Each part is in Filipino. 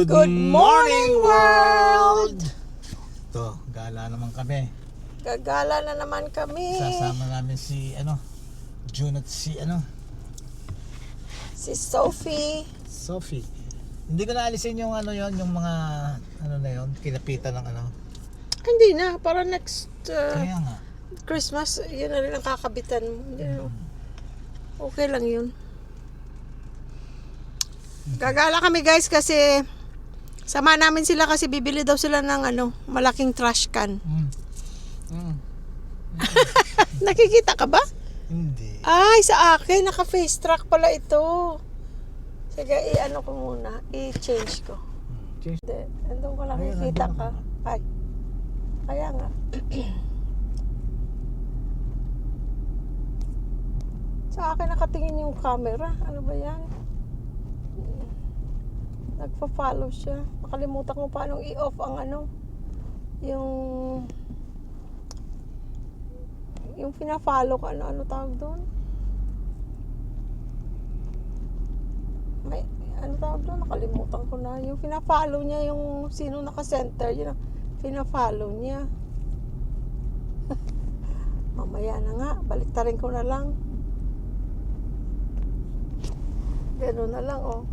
Good morning, world! Ito, gala naman kami. Gagala na naman kami. Sasama namin si, June at si, Si Sophie. Sophie. Hindi ko naalisin yung yung mga, na yun, kinapitan ng Hindi na, para next Kaya nga. Christmas, yun na rin ang kakabitan mo. Hindi na. Okay lang yun. Gagala kami guys kasi sama namin sila kasi bibili daw sila ng malaking trash can. Nakikita ka ba? Hindi. Ay, sa akin, naka-face track pala ito. Sige, ko muna. I-change ko. Change. Hindi, andun ko lang Ayun, nakikita andun ka. Ay, kaya nga. Sa akin nakatingin yung camera. Ano ba yan? Nagpa-follow siya. Nakalimutan ko paano i-off ang yung pina-follow ko. Ano tawag doon? May, tawag doon? Nakalimutan ko na. Yung pina-follow niya, yung sino naka-center, yun ang pina-follow niya. Mamaya na nga. Baliktarin ko na lang. Gano'n na lang, oh.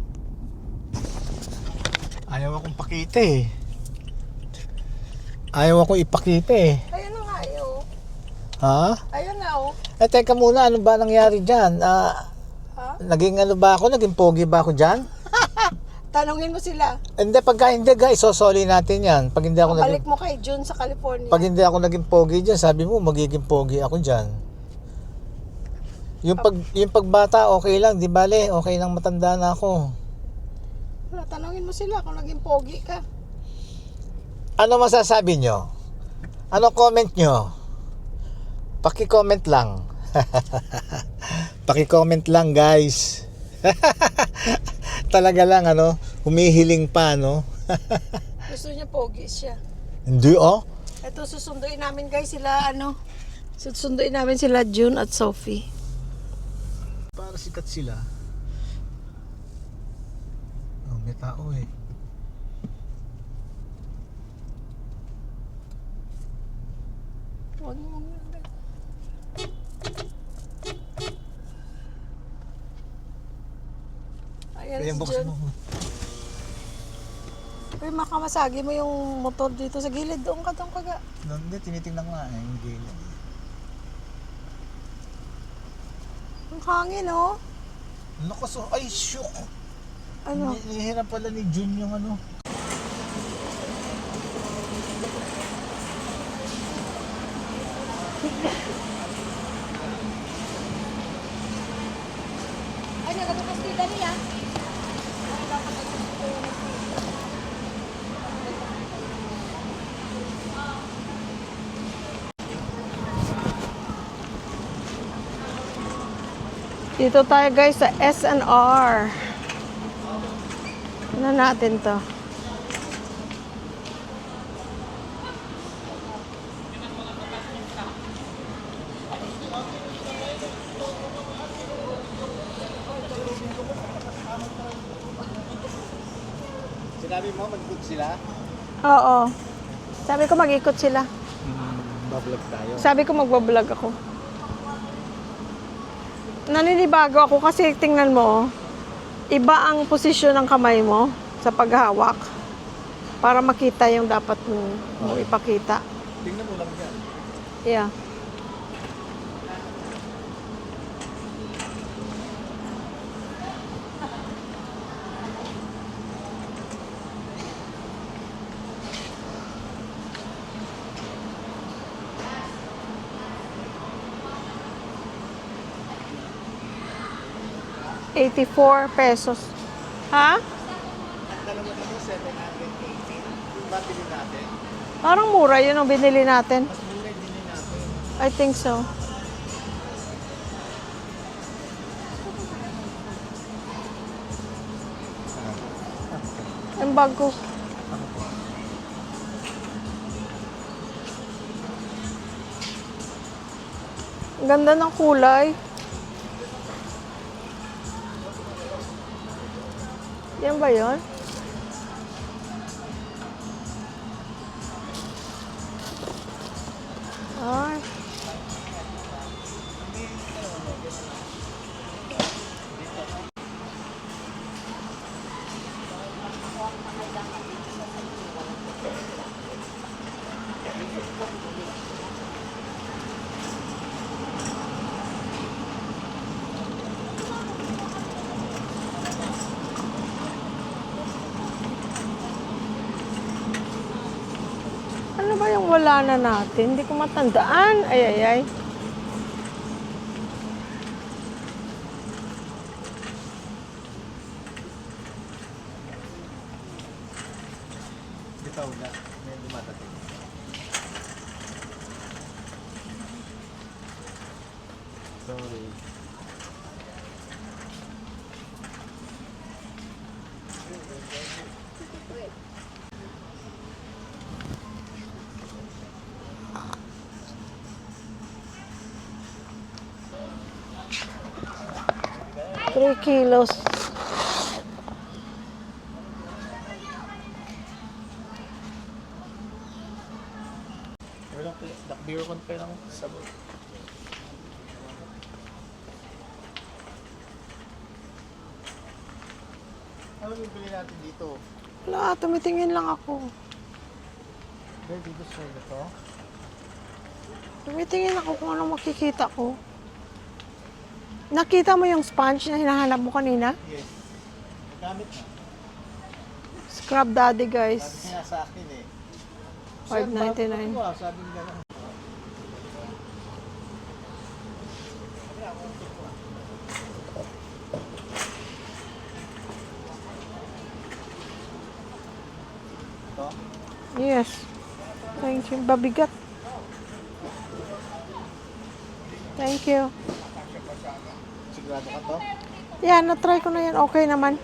Ayaw akong pakita eh. Ayaw akong ipakita eh. Ayun na nga, oh. Ha? Ayun na, oh. Teka muna, ano ba nangyari dyan? Naging ba ako? Naging pogi ba ako dyan? Tanungin mo sila. Hindi, pagka hindi guys, sosoli natin yan. Pag hindi ako Balik mo kay June sa California. Pag hindi ako naging pogi dyan, sabi mo, magiging pogi ako dyan. Yung pagbata, okay lang, di bale, okay lang matanda na ako. Wala, tanungin mo sila kung naging pogi ka. Ano masasabi nyo? Ano comment nyo? Paki-comment lang. Paki-comment lang guys. Talaga lang humihiling pa Gusto niya pogi siya. Hindi Ito susunduin namin guys sila susunduin namin sila June at Sophie. Para sikat sila. May tao eh. Huwag mo muna. Ayan si Box June. mo. Uy, makamasagi mo yung motor dito sa gilid. Doon ka ga. Hindi, tinitingnan ko nga yung gilid. Ang hangin, oh. Naku, ay shook. Ano? Nihirap pala ni June yung Ay, nagabukas dito niya. Dito tayo guys sa S&R. Ano natin to? Sinabi mo, mag-good sila? Oo. Sabi ko mag-ikot sila. Bablog tayo. Sabi ko magbablog ako. Naninibago ako kasi tingnan mo, iba ang posisyon ng kamay mo sa paghawak para makita yung dapat mo ipakita. Tingnan mo lang yan. Yeah. ₱84. Ha? Ang dalawa dito, 718. Yung ba bilhin natin? Parang mura yun ang binili natin. Mas mura bilhin natin. I think so. Yung bag ko. Ang ganda ng kulay. Yan ba yun? Ano ba yung wala na natin? Hindi ko matandaan. Ay, ay, ay. Bitaw na. May dumatating. Sorry. Three kilos. Walang beer con pa lang sabon. Ano bibili natin dito? Wala, tumitingin lang ako. Dahil dito sa ito? Tumitingin ako kung anong makikita ko. Nakita mo yung sponge na hinahanap mo kanina? Yes. Nagamit na. Scrub Daddy, Sabi guys. niya sa akin eh. $5.99. Sabi niya lang. Ito? Yes. Thank you. Babigat. Thank you. Sigurado ka to? Yan, na-try ko na yan. Okay naman.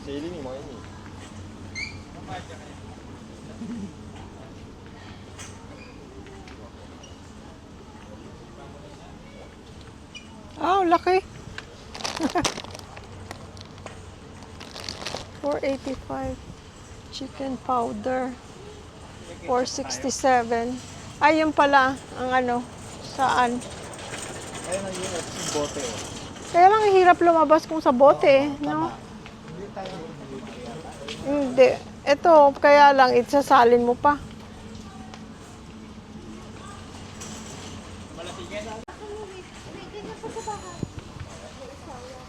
Sili ni mo ini. Oh, laki. 485. Chicken powder. 467. Ay, yun pala ang ano, saan. Ayun ang yung bote oh. Kaya lang hirap lumabas kung sa bote, eh, no? Hindi tayo bibili yata. Hindi. Ito, kaya lang, itsasalin mo pa.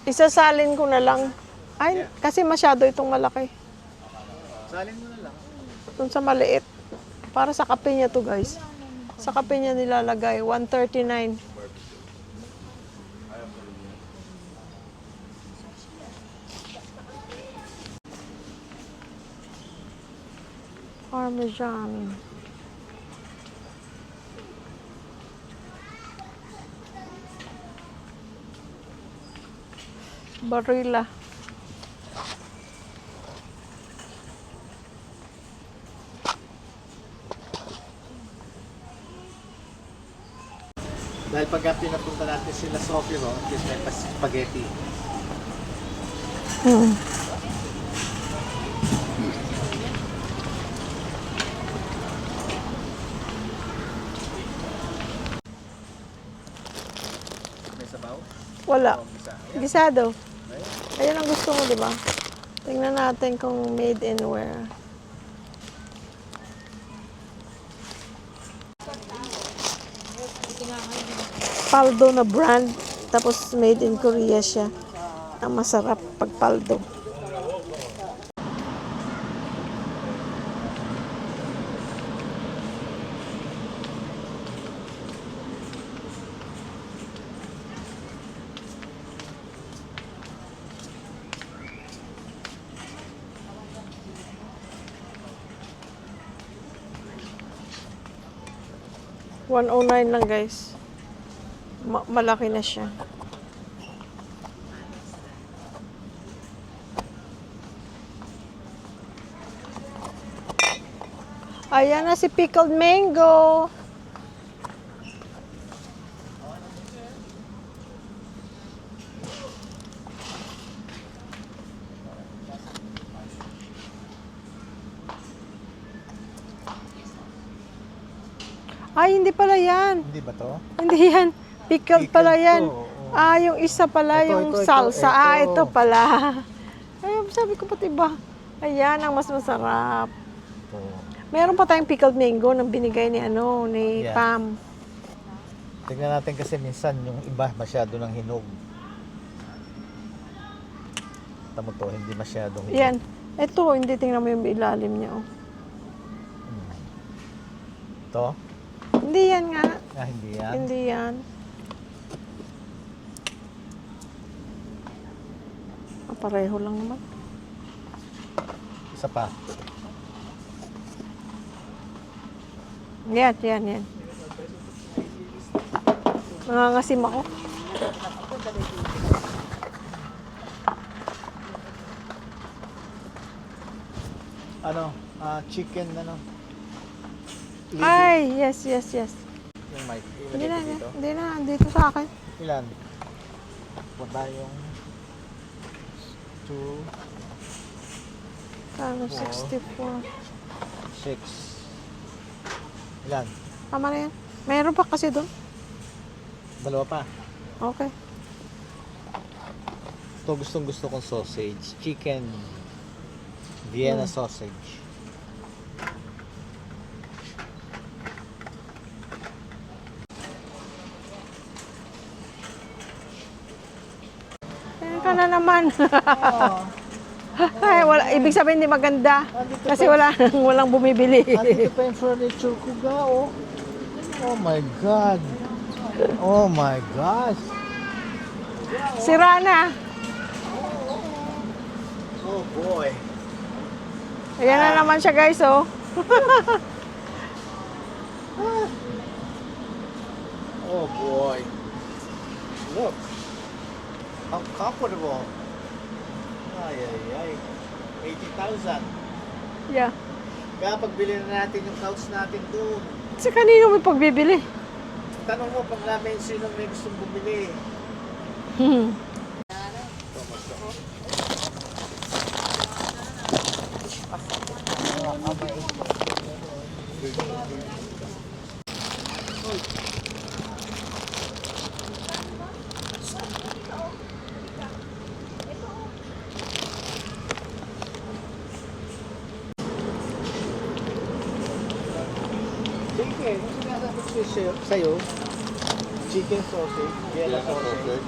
Isasalin ko na lang. Ay, kasi masyado itong malaki. Salin mo na lang. Doon sa maliit. Para sa kape niya to, guys. Sa kape niya nilalagay. 139. Parmesan. Barilla. Dahil pagka pinapunta natin sila sa office, at least may spaghetti. Hmm. May sabaw? Wala. O, isa. Gisado. Ayun ang gusto mo, di ba? Tingnan natin kung made in where. Paldo na brand. Tapos made in Korea siya. Ang masarap pag paldo. $109 lang, guys. Malaki na siya. Ayan na si pickled mango. Ay, hindi pala yan. Hindi ba to? Hindi yan. Pickled pala yan. Oo. Ah, yung isa pala, Ito, yung ito, salsa. ito. Ah, ito pala. Ay, sabi ko ba't iba? Ayan, ang mas masarap. Ito. Meron pa tayong pickled mango nang binigay ni Yeah. Pam. Tingnan natin kasi minsan yung iba masyado ng hinog. Tama to, hindi masyadong hinog. Yan. Ito, hindi tingnan mo yung ilalim niya. Oh. Ito? Hindi yan nga. Ah, hindi yan. Hindi yan. Ah, pareho lang naman. Isa pa. Yan, yan, yan. Nangangasim ako. Ano? Chicken, ano? Ay, yes, yes, yes. Yung mic. Hindi na, Ilagay ko dito. hindi na. Dito sa akin. Ilan? Punta yung 2, Ano, 4. 64. 6. Ilan? Tama na yan. Meron pa kasi doon. Dalawa pa. Okay. Ito gustong gusto kong sausage. Chicken. Vienna sausage. Ayan ka na naman. Ay, wala, ibig sabihin hindi maganda. Kasi walang bumibili. Dito pa yung furniture ko ga, oh. Oh my God. Oh my gosh. Sira na. Oh boy. Ayan na naman siya guys, oh. Oh boy. Look. How comfortable. Ay, ay, ay. 80,000. Yeah. Kaya pagbili na natin yung couch natin doon. Kasi kanino may pagbibili? Tanong mo pag namin sino may gustong bumili. Sige, kung sinasabi ko sa'yo, chicken sausage, Vienna sausage.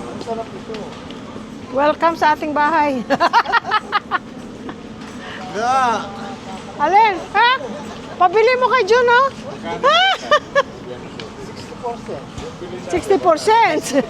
Ang sarap ito. Welcome sa ating bahay. Ga! Alin? Ha? Pabili mo kay Jun, oh. 60%. 60%.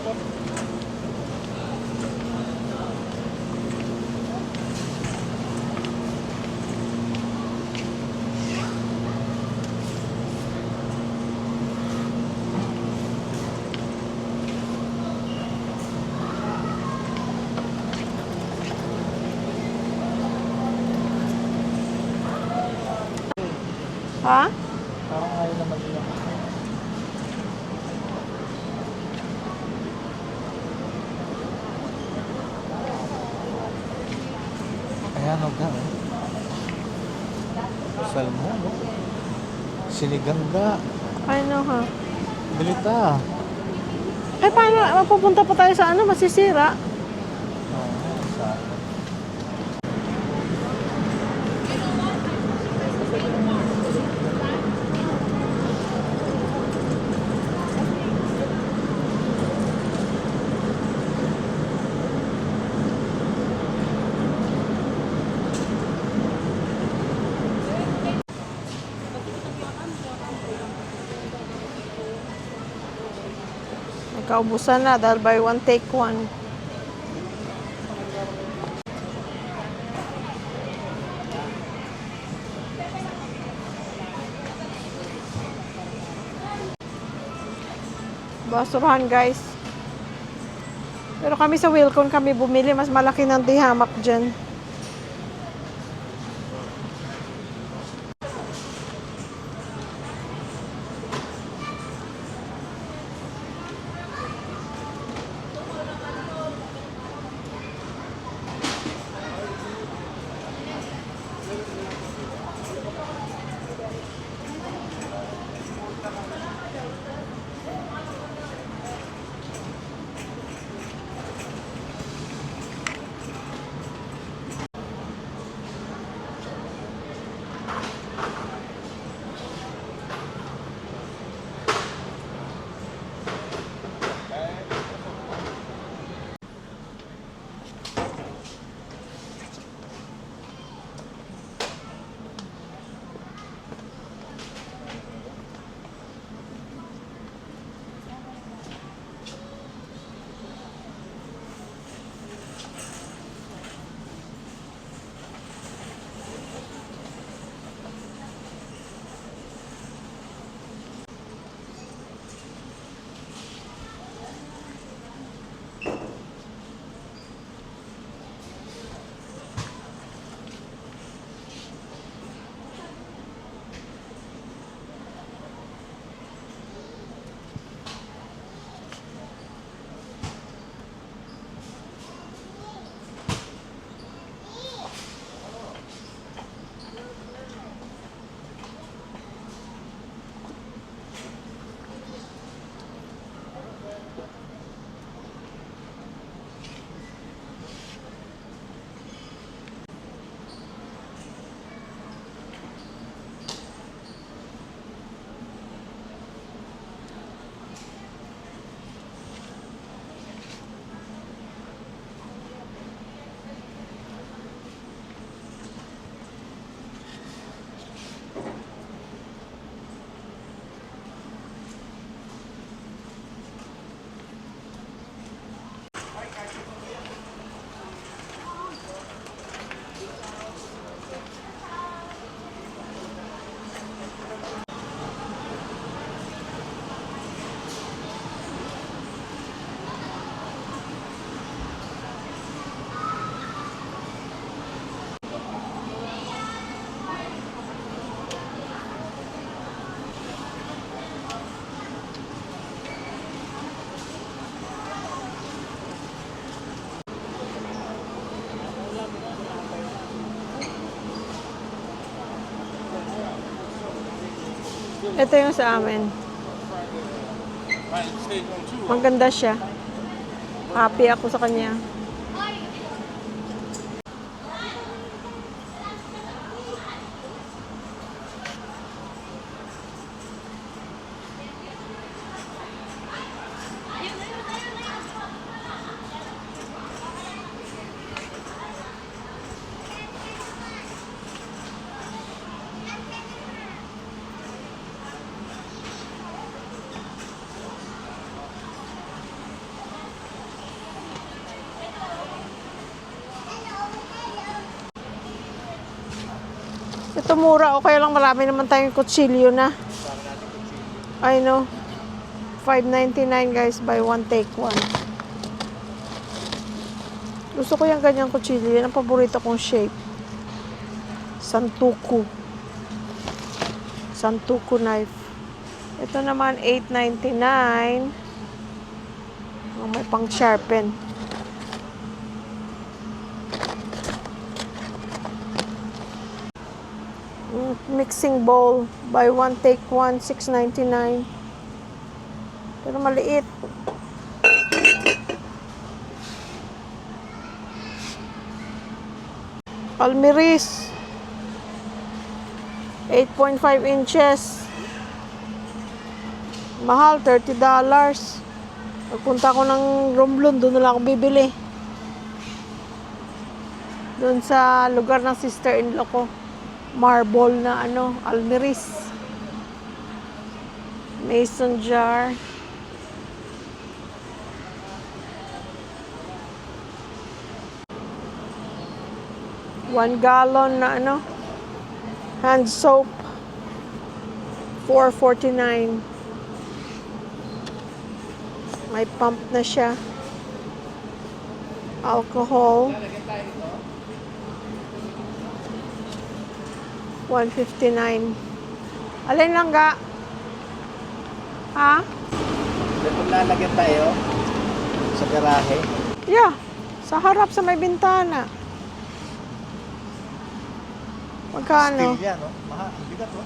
Ha? Parang ayaw naman nila. Ayan, o ga. Salmon, no? Sinigang ga. Ano, ha? Bilita. Eh, paano? Mapupunta pa tayo sa ano? Masisira. Oo, sa Nagkaubusan na dahil buy one, take one. Basurahan, guys. Pero kami sa Wilcon kami bumili. Mas malaki ng tihamak dyan. Ito yung sa amin. Maganda siya. Happy ako sa kanya. Ito mura o kaya lang marami naman tayong kutsilyo na. I know. $5.99 guys, buy one take one. Gusto ko yung ganyang kutsilyo. Yan ang paborito kong shape. Santoku. Santoku knife. Ito naman $8.99. Oh, may pang sharpen. Mixing bowl, buy one take one, $6.99. Pero maliit. Almiris, 8.5 inches. Mahal, $30. Pagpunta ko ng Romblon, doon na lang ako bibili. Doon sa lugar ng sister-in-law ko. Marble na almiris. Mason jar. $1 gallon na hand soap. $4.49. May pump na siya. Alcohol. $1.59. Alin lang ga? Ha? Kung lalagyan tayo sa garahe. Yeah. Sa harap sa may bintana. Magkano? Steel yan, no? Mahal. Ang bigat, no?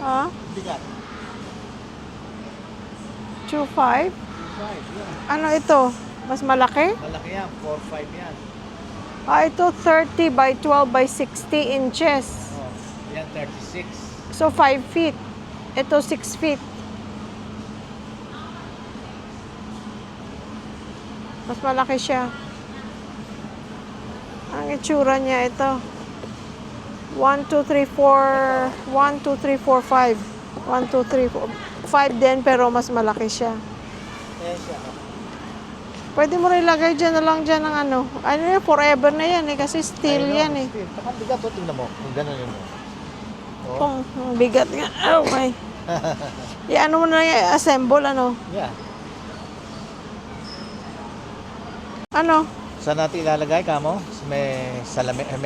Ha? Bigat. 2.5? 2.5, yan. Ano ito? Mas malaki? Malaki yan. 4.5 yan. Ito 30 by 12 by 60 inches. Oh, yan 36. So 5 feet. Ito 6 feet. Mas malaki siya. Ang itsura niya ito. 1, 2, 3, 4. 1, 2, 3, 4, 5. 1, 2, 3, 4. 5 din pero mas malaki siya. Ayan siya. Pwede mo rin ilagay dyan na lang dyan ng ano yan, forever na yan kasi steel Ay, no, yan eh. Steel. Saka bigat, oh. Tingnan mo. Kung gano'n yun. Oh. Kung ang bigat nga. Oh my. Ano mo na yan, assemble Yeah. Ano? Saan natin ilalagay, kamo? May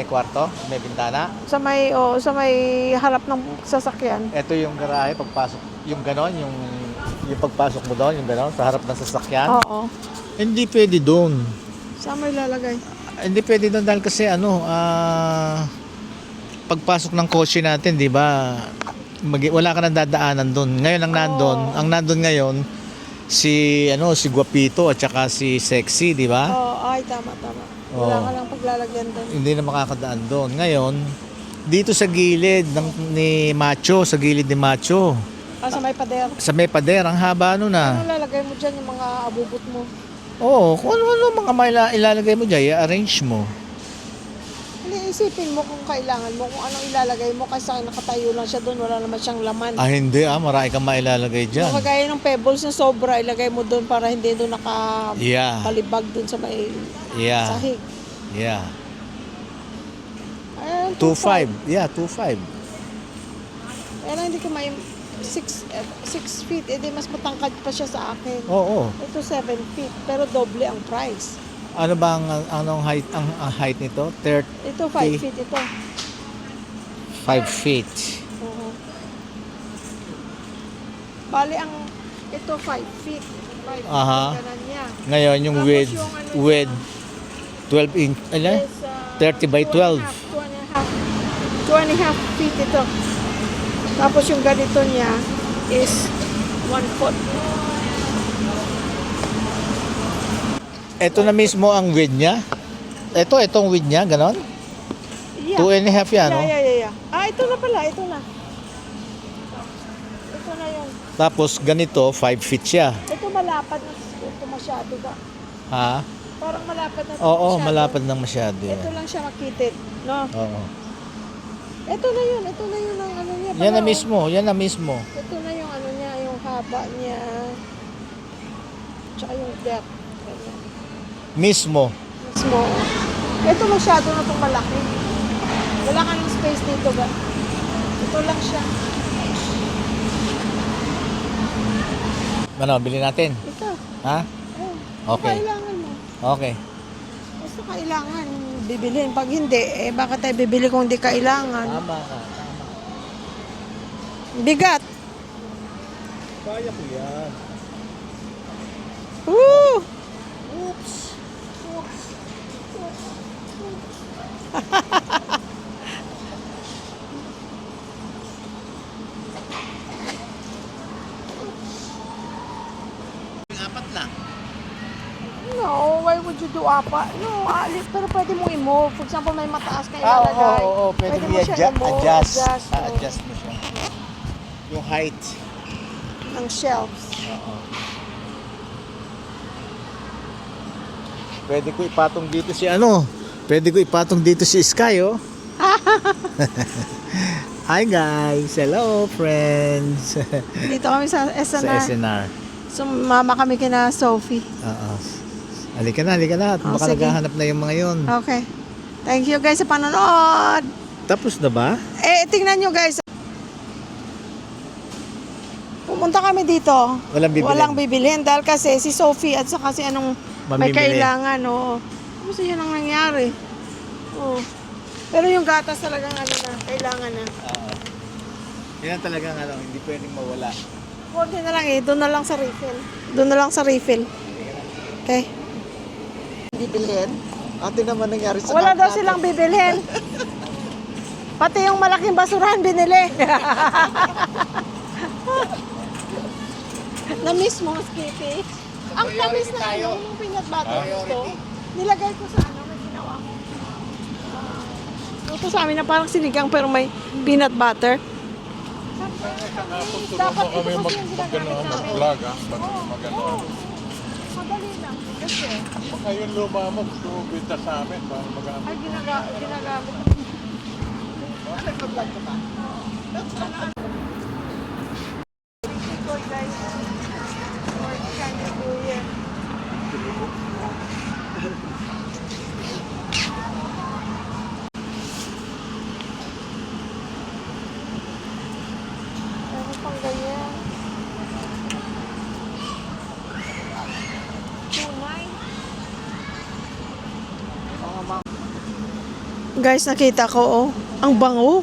kwarto? May bintana? Sa may harap ng sasakyan. Ito yung garahe, pagpasok. Yung gano'n, yung pagpasok mo doon, yung gano'n, sa harap ng sasakyan. Oo. Hindi pwede doon. Saan mo ilalagay? Hindi pwede doon dahil kasi pagpasok ng kotse natin, di ba, wala ka nang dadaanan doon. Ngayon ang nandun ngayon, si Guapito at saka si Sexy, di ba? Ay, tama. Wala ka lang paglalagyan doon. Hindi na makakadaan doon. Ngayon, dito sa gilid ni Macho, sa gilid ni Macho. Sa may pader. Sa may pader, ang haba Ano na. lalagay mo dyan yung mga abubot mo? Oo, kung ano mga ilalagay mo dyan, i-arrange mo. Hindi, isipin mo kung kailangan mo, kung anong ilalagay mo kasi nakatayo lang siya doon, wala naman siyang laman. Hindi marami kang mailalagay dyan. Kung kagaya ng pebbles na sobra, ilagay mo doon para hindi doon nakapalibag doon sa may sahig. Yeah. Ayun, 2.5. Yeah, 2.5. Pero hindi ko may 6 feet, edi mas matangkad pa siya sa akin. Oo. Ito 7 feet, pero doble ang price. Ano ba anong height ang height nito? 30. Ito 5 feet ito. 5 feet. Oo. Bali ang ito 5 feet. 5 feet Aha. ang kanan niya. Ngayon yung Tapos width yung ano width niya, 12 inch, ala? is, 30 by 12. 2.5 feet ito. Tapos yung ganito niya is 1 foot. Ito na mismo ang width niya. Itong width niya, ganon? Yeah. 2.5 yan, no? Yeah. Ah, ito na pala, ito na. Ito na yun. Tapos ganito, 5 feet siya. Ito malapad na ito masyado ba? Ha? Parang malapad na ito Oo, masyado. malapad lang masyado yan. Ito lang siya makitid, no? Oo. Ito na yun ang ano niya. Yan na pala, oh. mismo, yan na mismo. Ito na yung ano niya, yung haba niya. Tsaka yung depth. Ganyan. Mismo. Mismo. Ito masyado na itong malaki. Wala ka ng space dito ba? Ito lang siya. Ano, bilhin natin? Ito. Ha? Okay. Kailangan mo. Okay. Basta kailangan bibilhin. Pag hindi, bakit tayo bibili kung hindi kailangan? Tama ka. Bigat. Kaya ko yan. Woo! Oops. Apat lang. No, why would you do apa? No, pero pwede mo i-move. For example, may mataas ka Oo, ilalagay. oo, pwede mo siya i-move, adjust. oh. Adjust mo siya. Yung height. Ng shelves. Oo. Pwede ko ipatong dito si ano? Pwede ko ipatong dito si Sky, oh. Hi guys! Hello friends! Dito kami sa Sa SNR. SNR. Sumama kami kina Sophie. Oo. Halika na. Oh, Baka sige. naghahanap na yung mga yun. Okay. Thank you guys sa panonood. Tapos na ba? Tingnan nyo guys. Pumunta kami dito. Walang bibilhin. bibilhin dahil kasi si Sophie at saka si anong may Mamimili. kailangan. Oo. Kasi yan ang nangyari. Oo. Pero yung gatas talagang ano na, kailangan na. Oo. Yan talagang ano, hindi pwedeng mawala. Konti na lang doon na lang sa refill. Doon na lang sa refill. Okay. Bibilhin? Ate naman nangyari sa Wala cart daw natin. silang bibilhin. Pati yung malaking basurahan binili. Na-miss mo, Skippy. Ang tamis na ano, yung peanut butter gusto. Nilagay ko sa ano, may ginawa ko. Ito sa amin na parang sinigang pero may peanut butter. Dapat ito kasi yung ginagamit namin. Oo. Madali lang. Kasi, Baka yung luma mo, gusto mo binta sa amin para magamit. ay ginagamit. Ano yung vlog ko ba? Ito guys. Or Chinese New Year. Meron pang ganyan. Tunay. Guys, nakita ko oh. Ang bango.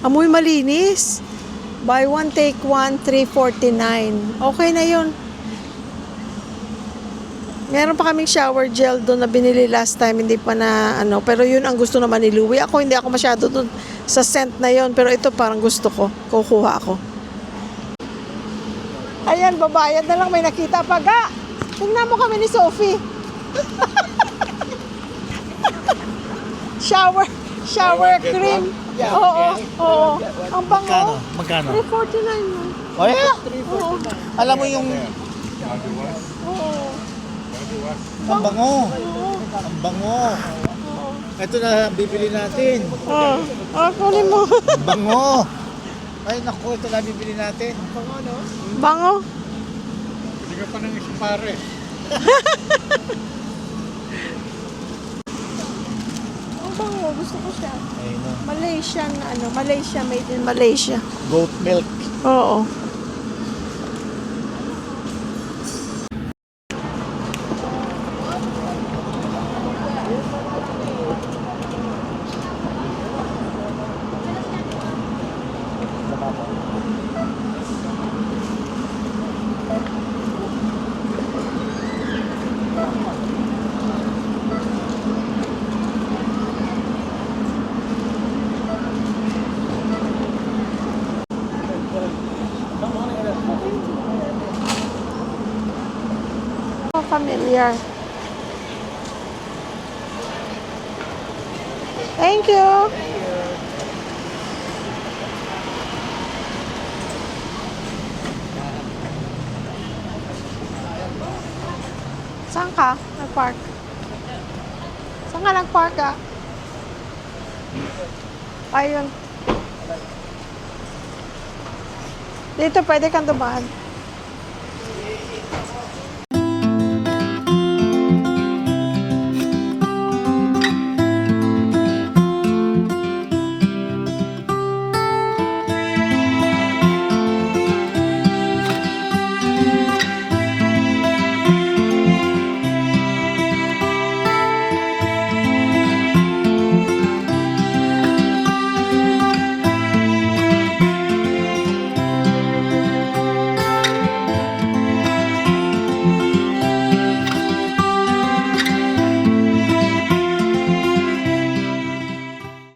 Amoy malinis. Buy one, take one, 349. Okay na yun. Meron pa kaming shower gel doon na binili last time, hindi pa na ano, pero yun ang gusto naman ni Louie. Ako hindi ako masyado doon sa scent na yun, pero ito parang gusto ko. Kukuha ako. Ayan, babayad na lang, may nakita pa ga. Tingnan mo kami ni Sophie. shower cream. Oo. Ang bango. Magkano? 349 mo. Oh, yeah. Oo. Alam mo yung Oo. ang bango. Oo. Ang bango. Oo. Ito na bibili natin. Oh, kunin mo. Ang bango. Ay naku, ito na bibili natin. Bango. Hindi ka pa nang ispare. Ang bango, gusto ko siya. Ayun na. Malaysian, Malaysia, made in Malaysia. Goat milk. Oo. CR. Thank you. Saan ka? Nag-park? Saan ka nag-park ka? Ayun. Dito pwede kang dumaan.